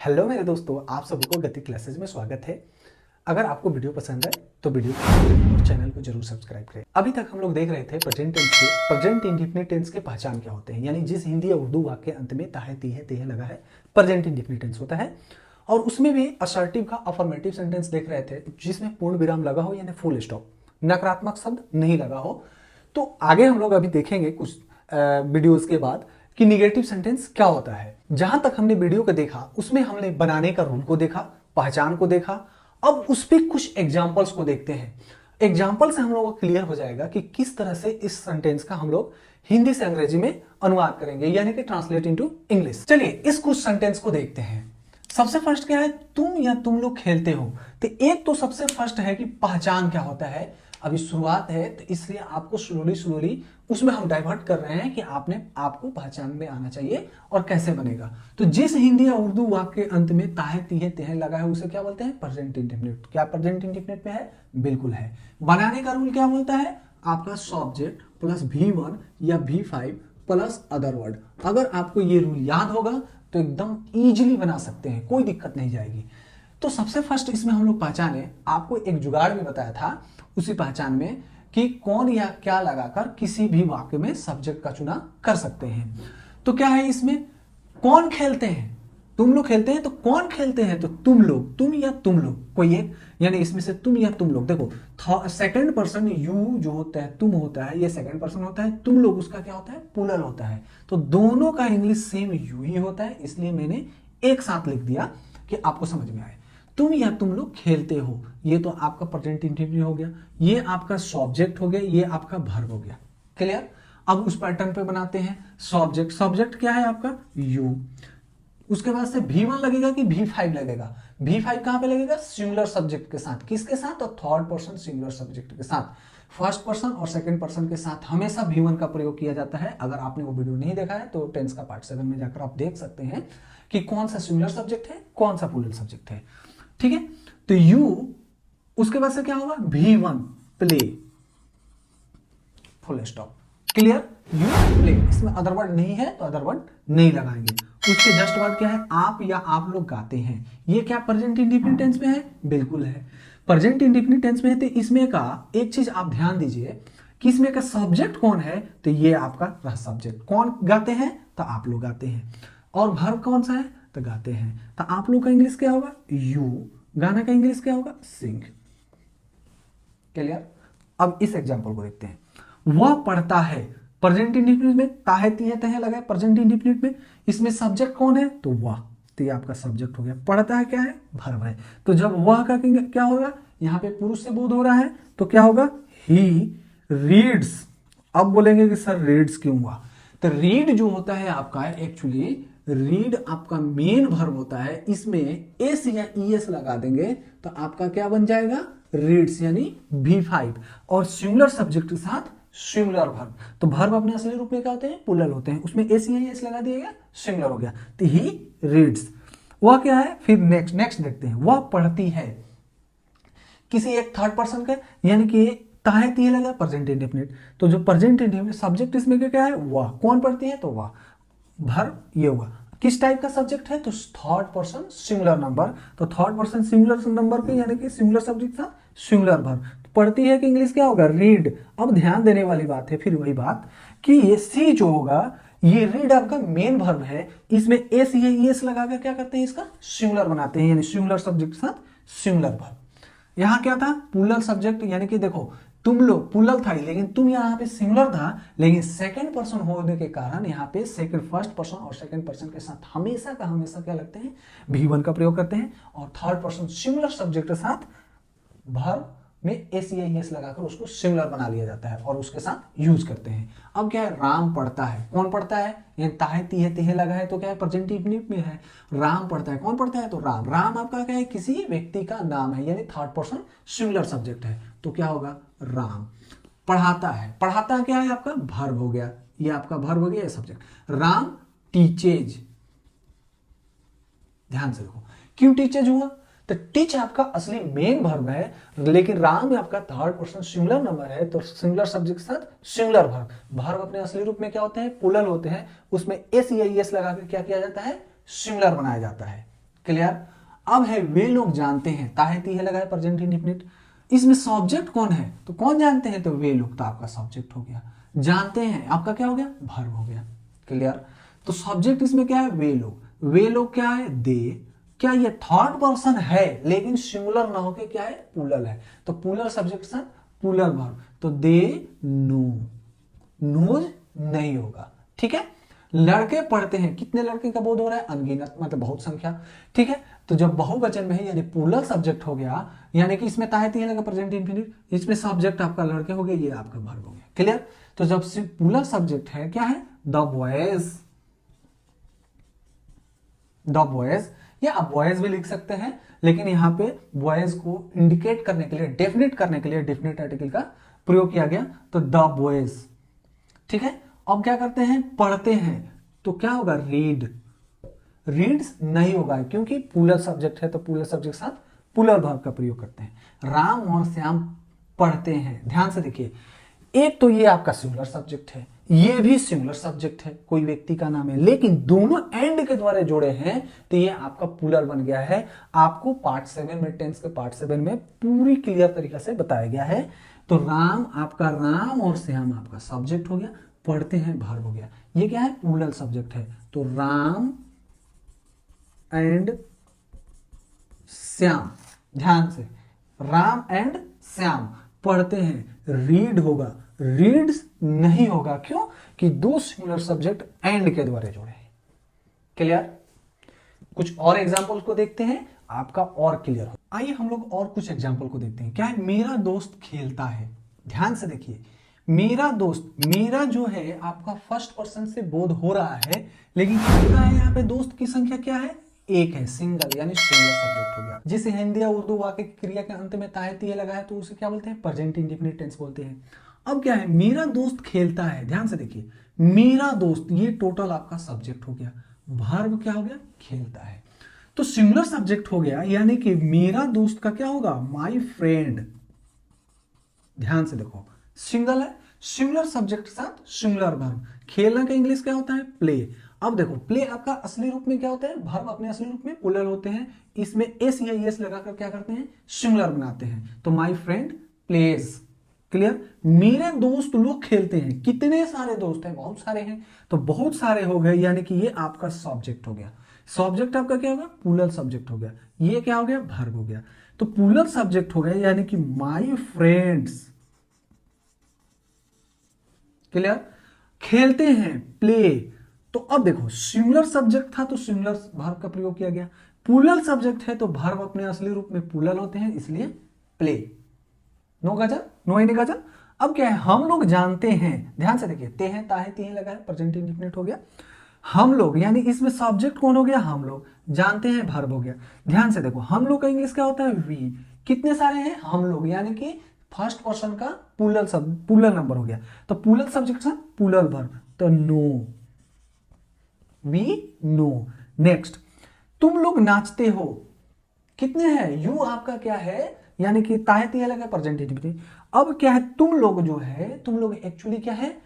Hello मेरे दोस्तों, आप सभी को गति क्लासेज में स्वागत है। अगर आपको वीडियो पसंद है तो वीडियो को और चैनल को जरूर सब्सक्राइब करें। अभी तक हम लोग देख रहे थे प्रेजेंट टेंस के प्रेजेंट इंडेफिनिट टेंस के पहचान क्या होते हैं, यानी जिस हिंदी या उर्दू वाक्य के अंत में ताहे तीहे तेहे लगा है प्रेजेंट इंडेफिनिट टेंस होता है। और उसमें भी असर्टिव का अफर्मेटिव सेंटेंस देख रहे थे जिसमें पूर्ण विराम लगा हो, यानी फुल स्टॉप, नकारात्मक शब्द नहीं लगा हो। तो आगे हम लोग अभी देखेंगे कुछ वीडियोस के बाद कि निगेटिव सेंटेंस क्या होता है। जहां तक हमने वीडियो को देखा उसमें हमने बनाने का रूल को देखा, पहचान को देखा। अब उस पर कुछ एग्जाम्पल्स को देखते हैं। एग्जाम्पल से हम लोग को क्लियर हो जाएगा कि किस तरह से इस सेंटेंस का हम लोग हिंदी से अंग्रेजी में अनुवाद करेंगे, यानी कि ट्रांसलेट इनटू इंग्लिश। चलिए इस कुछ सेंटेंस को देखते हैं। सबसे फर्स्ट क्या है, तुम या तुम लोग खेलते हो। तो एक तो सबसे फर्स्ट है कि पहचान क्या होता है। अभी शुरुआत है तो इसलिए आपको स्लोली उसमें हम डाइवर्ट कर रहे हैं कि आपको पहचान में आना चाहिए और कैसे बनेगा। तो जिस हिंदी या उर्दू वाक्य के अंत में ताहे तीहे तेहे लगा है उसे क्या बोलते हैं, प्रेजेंट इंडेफिनिट। क्या प्रेजेंट इंडेफिनिट में है? बिल्कुल है। बनाने का रूल क्या बोलता है, आपका सब्जेक्ट प्लस V1 या V5 प्लस अदर वर्ड। अगर आपको ये रूल याद होगा तो एकदम इजीली बना सकते हैं, कोई दिक्कत नहीं जाएगी। तो सबसे फर्स्ट इसमें हम लोग पहचाने, आपको एक जुगाड़ भी बताया था उसी पहचान में कि कौन या क्या लगाकर किसी भी वाक्य में सब्जेक्ट का चुनाव कर सकते हैं। तो क्या है इसमें, कौन खेलते हैं, तुम लोग खेलते हैं। तो कौन खेलते हैं, तो तुम लोग, तुम या तुम लोग, कोई एक, यानी इसमें से तुम या तुम लोग। देखो सेकंड पर्सन यू जो होता है, तुम होता है, ये सेकंड पर्सन होता है। तुम लोग उसका क्या होता है, प्लूरल होता है। तो दोनों का इंग्लिश सेम यू ही होता है, इसलिए मैंने एक साथ लिख दिया कि आपको समझ में आए। तुम या तुम लोग खेलते हो, ये तो आपका प्रेजेंट इंडेफिनिट हो गया, ये आपका सब्जेक्ट हो गया, ये आपका वर्ब हो गया। क्लियर। अब उस पैटर्न पे बनाते हैं। सब्जेक्ट, सब्जेक्ट क्या है आपका, यू। उसके बाद से V1 लगेगा कि V5 लगेगा। V5 कहां पे लगेगा, सिंगुलर सब्जेक्ट के साथ। किसके साथ, तो थर्ड पर्सन सिंगुलर सब्जेक्ट के साथ। फर्स्ट पर्सन और सेकंड पर्सन के साथ हमेशा V1 का प्रयोग किया जाता है। अगर आपने वो वीडियो नहीं देखा है तो टेंस का पार्ट 7 में जाकर आप देख सकते हैं कि कौन सा सिंगुलर सब्जेक्ट है, कौन सा प्लूरल सब्जेक्ट है। ठीक है। तो यू, उसके बाद से क्या होगा, V1 play, full stop. Clear. You play, इसमें अदर वर्ड नहीं है तो अदर वर्ड नहीं लगाएंगे। उसके जस्ट बाद क्या है, आप या आप लोग गाते हैं। ये क्या प्रेजेंट इंडेफिनिट टेंस में है? बिल्कुल है, प्रेजेंट इंडेफिनिट टेंस में है। तो इसमें का एक चीज आप ध्यान दीजिए कि इसमें का सब्जेक्ट कौन है, तो ये आपका रहा सब्जेक्ट। कौन गाते हैं, तो आप लोग गाते हैं। और वर्ब कौन सा है, तो गाते हैं। तो आप लोग का इंग्लिश क्या होगा, यू। गाना का इंग्लिश क्या होगा, सिंग। क्लियर। अब इस एग्जांपल को देखते हैं। वह पढ़ता है, प्रेजेंट इंडेफिनिट में ताहे तीहे तहे लगा है प्रेजेंट इंडेफिनिट में। इसमें सब्जेक्ट कौन है, तो वह। तो ये आपका सब्जेक्ट हो गया। पढ़ता है क्या है, वर्ब है। तो जब वह का क्या होगा, यहां पे पुरुष से बोध हो रहा है तो क्या होगा, ही रीड्स। अब बोलेंगे कि सर रीड्स क्यों हुआ, तो रीड जो होता है आपका एक्चुअली, रीड आपका मेन वर्ब होता है। इसमें एस या ईएस लगा देंगे तो आपका क्या बन जाएगा, रीड्स, यानी V5। और सिंगुलर सब्जेक्ट के साथ सिंगुलर वर्ब। तो वर्ब अपने असली रूप में क्या होते हैं, प्लूरल होते हैं। उसमें एस या ईएस लगा दिएगा, सिंगुलर हो गया। तो ही रीड्स। वह क्या है, फिर नेक्स्ट देखते हैं। वह पढ़ती है, किसी एक थर्ड पर्सन का, यानी कि ताहे तीहे लगा प्रेजेंट इंडेफिनिट। तो जो प्रेजेंट इंडेफिनिट सब्जेक्ट इसमें क्या है, वह। कौन पढ़ती है, तो वह। वर्ब ये हुआ। किस टाइप का सब्जेक्ट है, तो थर्ड पर्सन सिंगुलर नंबर। तो थर्ड पर्सन सिंगुलर नंबर पे, यानी कि सिंगुलर सब्जेक्ट था, सिंगुलर वर्ब। पढ़ती है कि इंग्लिश क्या होगा, रीड। अब ध्यान देने वाली बात है, फिर वही बात कि ये सी जो होगा, ये रीड आपका मेन वर्ब है। इसमें एस या ईएस लगाकर क्या करते हैं, इसका सिंगुलर बनाते हैं, यानी सिंगुलर सब्जेक्ट के साथ सिंगुलर वर्ब। यहां क्या था, प्लूरल सब्जेक्ट, यानी कि देखो तुम लोग प्लूरल था, लेकिन तुम यहाँ पे सिंगुलर था, लेकिन सेकंड पर्सन होने के कारण यहाँ पे सेकंड, फर्स्ट पर्सन और सेकंड पर्सन के साथ हमेशा का हमेशा क्या लगते हैं, V1 का प्रयोग करते हैं। और थर्ड पर्सन सिंगुलर सब्जेक्ट के साथ वर्ब में एस या एस लगाकर उसको सिंगुलर बना लिया जाता है और उसके साथ यूज करते हैं। अब क्या है, राम पढ़ता है। कौन पढ़ता है, ये ताहे तीहे तेहे लगा है तो क्या है, प्रेजेंट इंडेफिनिट में है। राम पढ़ता है, कौन पढ़ता है, तो राम। राम आपका क्या है, किसी व्यक्ति का नाम है, यानी थर्ड पर्सन सिंगुलर सब्जेक्ट है। तो क्या होगा, राम। पढ़ाता है, पढ़ाता क्या है आपका, वर्ब हो गया। ये आपका वर्ब हो गया, ये सब्जेक्ट। राम टीचेज। ध्यान से देखो, क्यों टीचेज हुआ, तो टीच आपका असली मेन वर्ब है, लेकिन राम में आपका थर्ड पर्सन सिंगुलर नंबर है, तो सिंगुलर सब्जेक्ट के साथ सिंगुलर वर्ब। वर्ब अपने असली रूप में क्या होते हैं, प्लूरल होते हैं। उसमें एस या एस लगा के क्या किया जाता है, सिंगुलर बनाया जाता है। क्लियर। अब है वे लोग जानते हैं, ताहे तीहे लगा है प्रेजेंट इंडेफिनिट। इसमें सब्जेक्ट कौन है, तो कौन जानते हैं, तो वे लोग, तो आपका सब्जेक्ट हो गया। जानते हैं आपका क्या हो गया, वर्ब हो गया। क्लियर। तो सब्जेक्ट इसमें क्या है, वे लोग। वे लोग क्या है, दे। क्या ये थर्ड पर्सन है लेकिन सिंगुलर ना होके क्या है, प्लूरल है, तो प्लूरल सब्जेक्ट सन प्लूरल वर्ब, तो दे नो, नोज नहीं होगा। ठीक है। लड़के पढ़ते हैं, कितने लड़के का बोध हो रहा है, अनगिनत, मतलब बहुत संख्या। ठीक है। तो जब बहुवचन में है यानी प्लूरल सब्जेक्ट हो गया, यानी कि इसमें ताहे तीहे लगा प्रेजेंट इंफिनिट, इसमें सब्जेक्ट आपका लड़के हो गए, ये आपका वर्ब हो गया। क्लियर। तो जब प्लूरल सब्जेक्ट है क्या है, द बॉयज, द बॉयज, या आप बॉयज भी लिख सकते हैं, लेकिन यहां पे बॉयज को इंडिकेट करने के लिए, डेफिनेट करने के लिए डेफिनेट आर्टिकल का प्रयोग किया गया, तो द बॉयज। ठीक है। अब क्या करते हैं, पढ़ते हैं, तो क्या होगा, रीड। रीड्स नहीं होगा क्योंकि प्लूरल सब्जेक्ट है, तो प्लूरल सब्जेक्ट के साथ प्लूरल वर्ब का प्रयोग करते हैं। राम और श्याम पढ़ते हैं, ध्यान से देखिए, एक तो ये आपका सिंगुलर सब्जेक्ट है, ये भी सिंगुलर सब्जेक्ट है, कोई व्यक्ति का नाम है, लेकिन दोनों एंड के द्वारा जोड़े हैं, तो ये आपका प्लूरल बन गया है। आपको पार्ट 7 में, टेंस के पार्ट 7 में पूरी क्लियर तरीके से बताया गया है। तो राम आपका, राम और श्याम आपका सब्जेक्ट हो गया, पढ़ते हैं वर्ब हो गया। ये क्या है, प्लूरल सब्जेक्ट है, तो राम एंड श्याम, ध्यान से, राम एंड श्याम पढ़ते हैं, रीड होगा, रीड्स नहीं होगा, क्यों कि दो सिंगुलर सब्जेक्ट एंड के द्वारा जुड़े हैं। क्लियर। कुछ और एग्जांपल्स को देखते हैं, आपका और क्लियर हो। आइए हम लोग और कुछ एग्जांपल को देखते हैं। क्या है, मेरा दोस्त खेलता है, ध्यान से देखिए, मेरा दोस्त, मेरा जो है आपका फर्स्ट पर्सन से बोध हो रहा है, लेकिन खेलता है, यहाँ पे दोस्त की संख्या क्या है, एक है, सिंगल, यानी सिंगुलर सब्जेक्ट हो गया। जिसे हिंदी या उर्दू वाक्य की क्रिया के अंत में ताहे तीहे लगा है, तो उसे क्या बोलते हैं, प्रेजेंट इंडेफिनिट टेंस बोलते हैं। अब क्या है, मेरा दोस्त खेलता है, ध्यान से देखिए, मेरा दोस्त, ये टोटल आपका सब्जेक्ट हो गया, वर्ब क्या हो गया, खेलता है, तो सिंगुलर सब्जेक्ट हो गया, यानी कि मेरा दोस्त का क्या होगा, माय फ्रेंड। ध्यान से देखो, सिंगल है, सिंगुलर सब्जेक्ट के साथ सिंगुलर वर्ब। खेलना का इंग्लिश क्या होता है, प्ले। अब देखो, प्ले आपका असली रूप में क्या होता है, वर्ब अपने असली रूप में प्लूरल होते हैं, इसमें एस या एस लगाकर क्या करते हैं, सिंगुलर बनाते हैं, तो माय फ्रेंड प्लेज। क्लियर। मेरे दोस्त लोग खेलते हैं, कितने सारे दोस्त हैं, बहुत सारे हैं, तो बहुत सारे हो गए, यानी कि ये आपका सब्जेक्ट हो गया। सब्जेक्ट आपका क्या होगा, प्लूरल सब्जेक्ट हो गया, ये क्या हो गया, वर्ब हो गया, तो प्लूरल सब्जेक्ट हो गया, यानी कि माय फ्रेंड्स। क्लियर। खेलते हैं, प्ले। तो अब देखो, सिंगुलर सब्जेक्ट था तो सिंगुलर वर्ब का प्रयोग किया गया, प्लूरल सब्जेक्ट है तो वर्ब अपने असली रूप में प्लूरल होते हैं, इसलिए प्ले। नो गजल, नो एनी गजल। अब क्या है, हम लोग जानते हैं, ध्यान से देखिए, ते हैं, ताहे तीहे लगा है, प्रेजेंट इंडेफिनिट हो गया, हम लोग, यानी इसमें सब्जेक्ट कौन हो गया, हम लोग, जानते हैं वर्ब हो गया। ध्यान से देखो, हम लोग का इंग्लिश क्या होता है, वी। कितने सारे हैं, हम लोग, यानी कि फर्स्ट पर्सन का प्लूरल नंबर हो गया, तो प्लूरल सब्जेक्ट था प्लूरल वर्ब, तो नो, वी नो। नेक्स्ट, तुम लोग नाचते हो, कितने हैं, यू आपका क्या है, यानी कि ताहे तीहे लगा प्रेजेंट इंडेफिनिट। अब क्या है, तुम लोग जो है, तुम लोग एक्चुअली क्या है,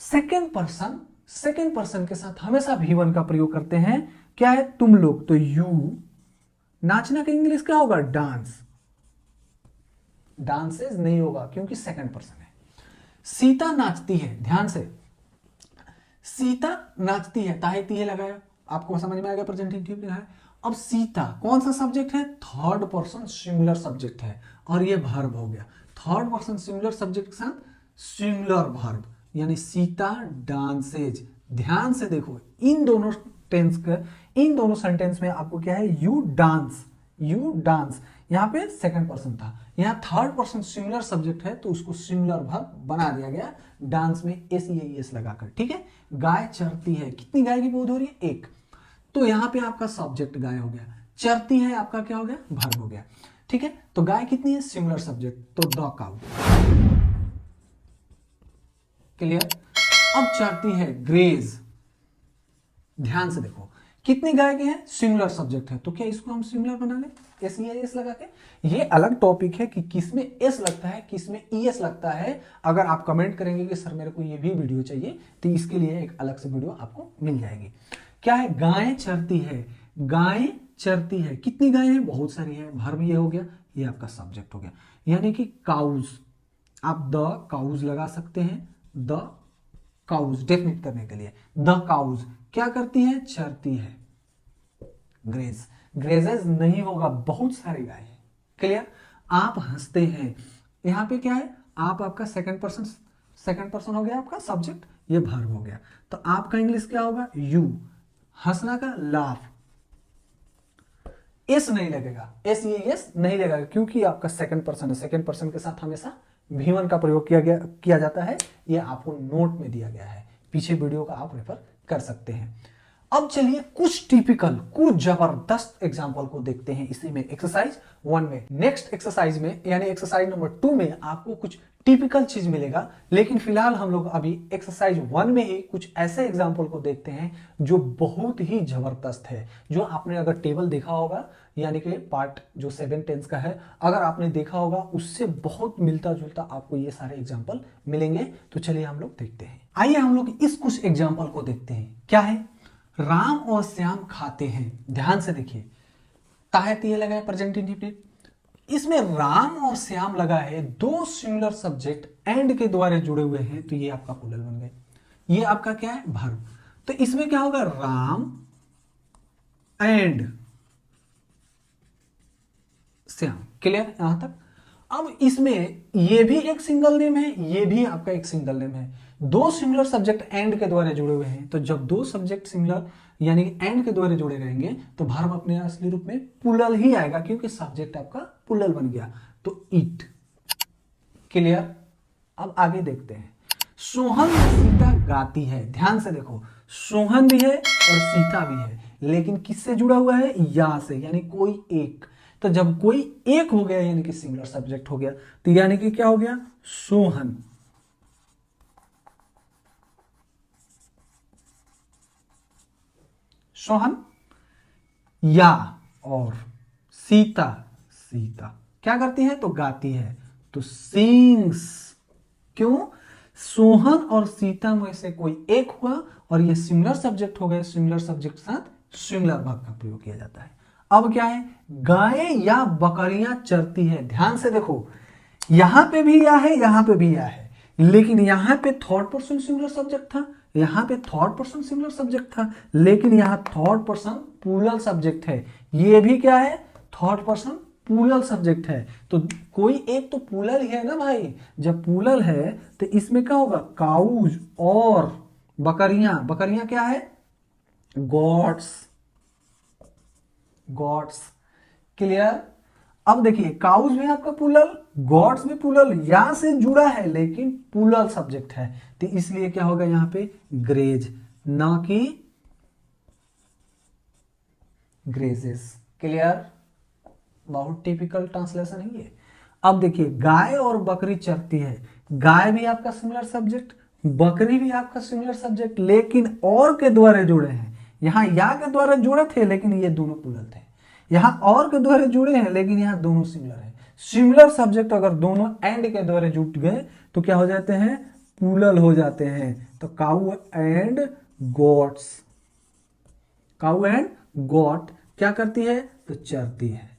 सेकेंड पर्सन, सेकेंड पर्सन के साथ हमेशा V1 का प्रयोग करते हैं। क्या है, तुम लोग, तो यू। नाचना का इंग्लिश क्या होगा, डांस। डांसेस नहीं होगा क्योंकि सेकंड पर्सन है। सीता नाचती है, ध्यान से, सीता नाचती है, ताहे तीहे लगाया, आपको समझ में आएगा, प्रेजेंट इंडेफिनिट है। अब सीता कौन सा सब्जेक्ट है, थर्ड पर्सन सिंगुलर सब्जेक्ट है, और ये वर्ब हो गया, थर्ड पर्सन सिंगुलर सब्जेक्ट के साथ सिंगुलर वर्ब, यानी सीता डांसेज। ध्यान से देखो, इन दोनों टेंस का, इन दोनों सेंटेंस में आपको क्या है, यू डांस, यू डांस, यहां पे सेकंड पर्सन था, यहां थर्ड पर्सन सिंगुलर सब्जेक्ट है, तो उसको सिंगुलर वर्ब बना दिया गया, डांस में एस या एस लगाकर। ठीक है। गाय चरती है, कितनी गाय की बोध हो रही है, एक, तो यहां पे आपका सब्जेक्ट गाय हो गया, चरती है आपका क्या हो गया, वर्ब हो गया। ठीक है। तो गाय कितनी है, सिंगुलर सब्जेक्ट, तो द काउ। क्लियर। अब चरती है, ग्रेज। ध्यान से देखो, कितनी गाय के हैं, सिंगुलर सब्जेक्ट है, तो क्या इसको हम सिंगुलर बना लें, एस या एस लगा के। ये अलग टॉपिक है कि किसमें एस लगता है, किसमें ईएस लगता है। अगर आप कमेंट करेंगे कि सर मेरे को ये भी वीडियो चाहिए, तो इसके लिए एक अलग से वीडियो आपको मिल जाएगी। क्या है, गाय चरती है, गाय चरती है। कितनी गाय है? बहुत सारी है। वर्ब ये हो गया, ये आपका सब्जेक्ट हो गया। यानी कि काउज, आप द काउज लगा सकते हैं, द काउज डेफिनेट करने के लिए। द काउज क्या करती है? चरती है। ग्रेज, ग्रेजेस नहीं होगा, बहुत सारी गाय है। क्लियर? आप हंसते हैं, यहां पे क्या है? आप आपका सेकंड पर्सन हो गया, आपका सब्जेक्ट, ये वर्ब हो गया। तो आपका इंग्लिश क्या होगा? यू। हंसना का लाफ, एस नहीं लगेगा, एस ये एस नहीं लगेगा क्योंकि आपका सेकंड पर्सन है। सेकंड पर्सन के साथ हमेशा V1 का प्रयोग किया जाता है। ये आपको नोट में दिया गया है, पीछे वीडियो का आप रेफर कर सकते हैं। अब चलिए कुछ टिपिकल, कुछ जबरदस्त एग्जांपल को देखते हैं इसी में, एक्सरसाइज 1 में। नेक्स्ट एक्सरसाइज में यानी एक्सरसाइज नंबर 2 में आपको कुछ टिपिकल चीज मिलेगा, लेकिन फिलहाल हम लोग अभी एक्सरसाइज 1 में ही कुछ ऐसे एग्जांपल को देखते हैं जो बहुत ही जबरदस्त है। जो आपने अगर टेबल देखा होगा, यानी कि पार्ट जो 7 टेंस का है, अगर आपने देखा होगा उससे बहुत मिलता जुलता आपको ये सारे एग्जाम्पल मिलेंगे। तो चलिए हम लोग देखते हैं। आइए हम लोग इस कुछ एग्जाम्पल को देखते हैं। क्या है? राम और श्याम खाते हैं। ध्यान से देखिए, ताहती लगा है प्रेजेंट इंडिफिनिट। इसमें राम और श्याम लगा है, दो सिंगुलर सब्जेक्ट एंड के द्वारा जुड़े हुए हैं, तो ये आपका प्लूरल बन गए। ये आपका क्या है? वर्ब। तो इसमें क्या होगा? राम एंड श्याम। क्लियर यहां तक? अब इसमें ये भी एक सिंगल नेम है, ये भी आपका एक सिंगल नेम है। दो सिंगुलर सब्जेक्ट एंड के द्वारा जुड़े हुए हैं, तो जब दो सब्जेक्ट सिंगुलर यानी एंड के द्वारा जुड़े रहेंगे तो वर्ब अपने असली रूप में प्लूरल ही आएगा, क्योंकि सब्जेक्ट आपका प्लूरल बन गया। तो ईट। क्लियर? अब आगे देखते हैं। सोहन सीता गाती है। ध्यान से देखो, सोहन भी है और सीता भी है, लेकिन किससे जुड़ा हुआ है? या से, यानी कोई एक। तो जब कोई एक हो गया यानी कि सिंगुलर सब्जेक्ट हो गया, तो यानी कि क्या हो गया? सोहन। सोहन या और सीता, सीता क्या करती है? तो गाती है, तो सिंग्स। क्यों? सोहन और सीता में से कोई एक हुआ और ये सिंगुलर सब्जेक्ट हो गए, सिंगुलर सब्जेक्ट के साथ सिंगुलर वर्ब का प्रयोग किया जाता है। अब क्या है? गाय या बकरियां चरती है। ध्यान से देखो, यहां पे भी या है, यहां पे भी या है, लेकिन यहां पे थर्ड पर्सन सिंगुलर सब्जेक्ट था, यहां पे थर्ड पर्सन सिंगुलर सब्जेक्ट था, लेकिन यहां थर्ड पर्सन प्लूरल सब्जेक्ट है। ये भी क्या है? थर्ड पर्सन प्लूरल सब्जेक्ट है। तो कोई एक तो प्लूरल ही है ना भाई। जब प्लूरल है तो इसमें क्या होगा? काउज और बकरियां। बकरियां क्या है? Gods, gods. क्लियर? अब देखिए, काउज भी आपका प्लूरल, गॉड्स भी प्लूरल, या से जुड़ा है लेकिन प्लूरल सब्जेक्ट है, तो इसलिए क्या होगा यहां पे? ग्रेज, ना कि ग्रेजेस। क्लियर? बहुत टिपिकल ट्रांसलेशन है ये। अब देखिए, गाय और बकरी चरती है। गाय भी आपका सिंगुलर सब्जेक्ट, बकरी भी आपका सिंगुलर सब्जेक्ट, लेकिन और के द्वारा जुड़े हैं। यहां या के द्वारा जुड़े थे लेकिन ये दोनों प्लूरल थे, यहां और के द्वारा जुड़े हैं लेकिन यहां दोनों सिंगुलर है। सिंगुलर सब्जेक्ट अगर दोनों एंड के द्वारा जुट गए तो क्या हो जाते हैं? प्लूरल हो जाते हैं। तो cow and goats, cow and goat क्या करती है? तो चरती है।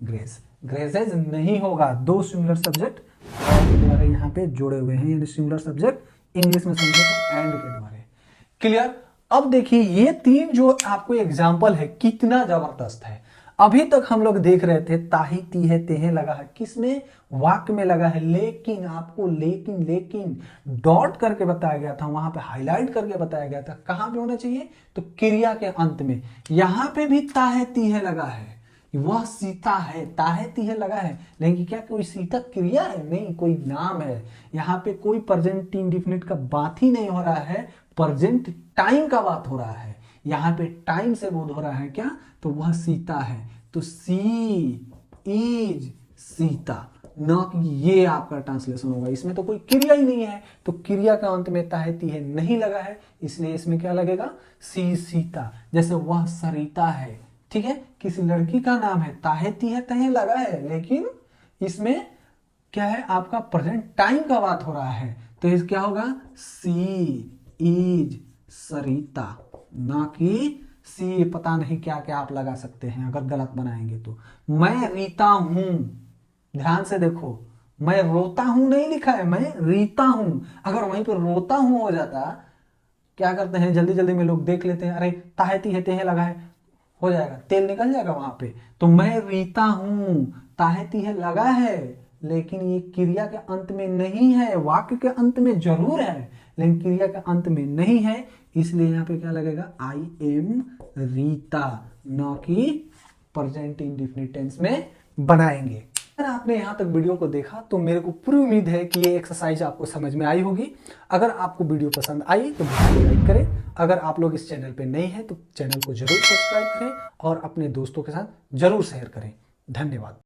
ग्रेज, ग्रेजेज नहीं होगा, दो सिंगुलर सब्जेक्ट के द्वारा यहाँ पे जुड़े हुए हैं, यानी सिंगुलर सब्जेक्ट इंग्लिश में समझे तो एंड के द्वारा। क्लियर? अब देखिए, ये तीन जो आपको एग्जाम्पल है कितना जबरदस्त है। अभी तक हम लोग देख रहे थे ताही ती है तेहे लगा है, किसमें? वाक्य में लगा है, लेकिन आपको लेकिन डॉट करके बताया गया था, वहां पे हाईलाइट करके बताया गया था। कहां पे होना चाहिए? तो क्रिया के अंत में। यहां पे भी ताहे ती है लगा है, वह सीता है, ताहे ती है लगा है, लेकिन क्या कोई सीता क्रिया है? नहीं, कोई नाम है। यहाँ पे कोई प्रेजेंट इंडेफिनिट का बात ही नहीं हो रहा है, प्रेजेंट टाइम का बात हो रहा है। यहाँ पे टाइम से बोध हो रहा है क्या? तो वह सीता है, तो सी इज सीता, न कि ये आपका ट्रांसलेशन होगा। इसमें तो कोई क्रिया ही नहीं है, तो क्रिया का अंत में ताहे ती है नहीं लगा है, इसलिए इसमें क्या लगेगा? सी सीता। जैसे वह सरिता है, ठीक है, किसी लड़की का नाम है, ताहेती है तहे लगा है, लेकिन इसमें क्या है? आपका प्रेजेंट टाइम का बात हो रहा है, तो इस क्या होगा? सी इज सरिता, ना कि सी पता नहीं क्या क्या आप लगा सकते हैं अगर गलत बनाएंगे तो। मैं रीता हूं, ध्यान से देखो, मैं रोता हूं नहीं लिखा है, मैं रीता हूं। अगर वहीं पर रोता हूं हो जाता, क्या करते हैं जल्दी जल्दी में लोग देख लेते हैं, अरे ताहती है तेहे लगा है, हो जाएगा, तेल निकल जाएगा वहां पे। तो मैं रीता हूं, ताहती है लगा है, लेकिन ये क्रिया के अंत में नहीं है, वाक्य के अंत में जरूर है लेकिन क्रिया के अंत में नहीं है, इसलिए यहां पे क्या लगेगा, आई एम रीता, न कि प्रेजेंट इंडेफिनिट टेंस में बनाएंगे। अगर आपने यहाँ तक वीडियो को देखा तो मेरे को पूरी उम्मीद है कि ये एक्सरसाइज आपको समझ में आई होगी। अगर आपको वीडियो पसंद आई तो वीडियो को लाइक करें। अगर आप लोग इस चैनल पे नए हैं तो चैनल को जरूर सब्सक्राइब करें और अपने दोस्तों के साथ जरूर शेयर करें। धन्यवाद।